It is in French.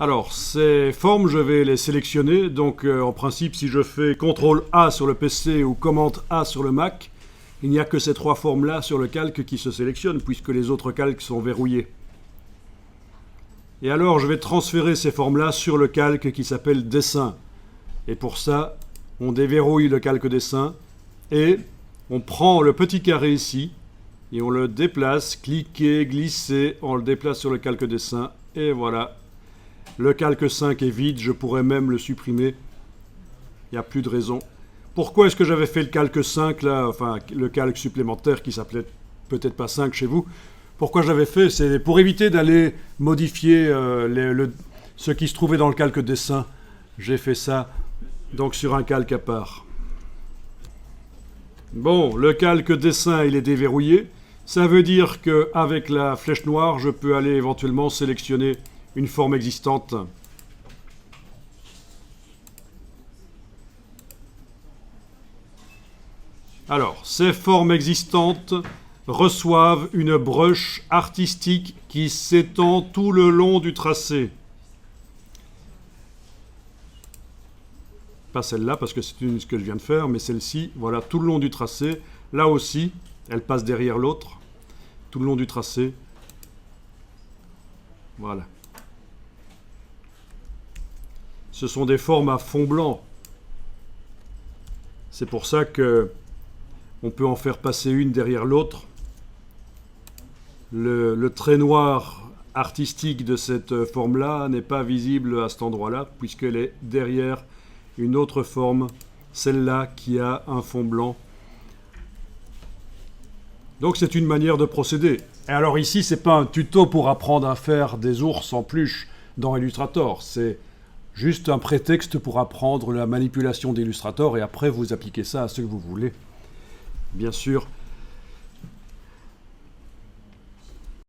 Alors, ces formes, je vais les sélectionner. Donc, en principe, si je fais CTRL A sur le PC ou Commande A sur le Mac, il n'y a que ces trois formes-là sur le calque qui se sélectionnent, puisque les autres calques sont verrouillés. Et alors, je vais transférer ces formes-là sur le calque qui s'appelle Dessin. Et pour ça, on déverrouille le calque Dessin et on prend le petit carré ici et on le déplace, cliquez, glissez, on le déplace sur le calque Dessin et voilà. Le calque 5 est vide, je pourrais même le supprimer. Il n'y a plus de raison. Pourquoi est-ce que j'avais fait le calque 5 là, enfin le calque supplémentaire qui s'appelait peut-être pas 5 chez vous? Pourquoi je l'avais fait? C'est pour éviter d'aller modifier ce qui se trouvait dans le calque Dessin. J'ai fait ça donc sur un calque à part. Bon, le calque Dessin il est déverrouillé. Ça veut dire qu'avec la flèche noire, je peux aller éventuellement sélectionner une forme existante. Alors, ces formes existantes reçoivent une brush artistique qui s'étend tout le long du tracé. Pas celle-là, parce que c'est ce que je viens de faire, mais celle-ci, voilà, tout le long du tracé. Là aussi, elle passe derrière l'autre, tout le long du tracé. Voilà. Ce sont des formes à fond blanc. C'est pour ça que on peut en faire passer une derrière l'autre. Le trait noir artistique de cette forme-là n'est pas visible à cet endroit-là, puisqu'elle est derrière une autre forme, celle-là qui a un fond blanc. Donc c'est une manière de procéder. Et alors ici, c'est pas un tuto pour apprendre à faire des ours en peluche dans Illustrator, c'est juste un prétexte pour apprendre la manipulation d'Illustrator et après vous appliquez ça à ce que vous voulez. Bien sûr,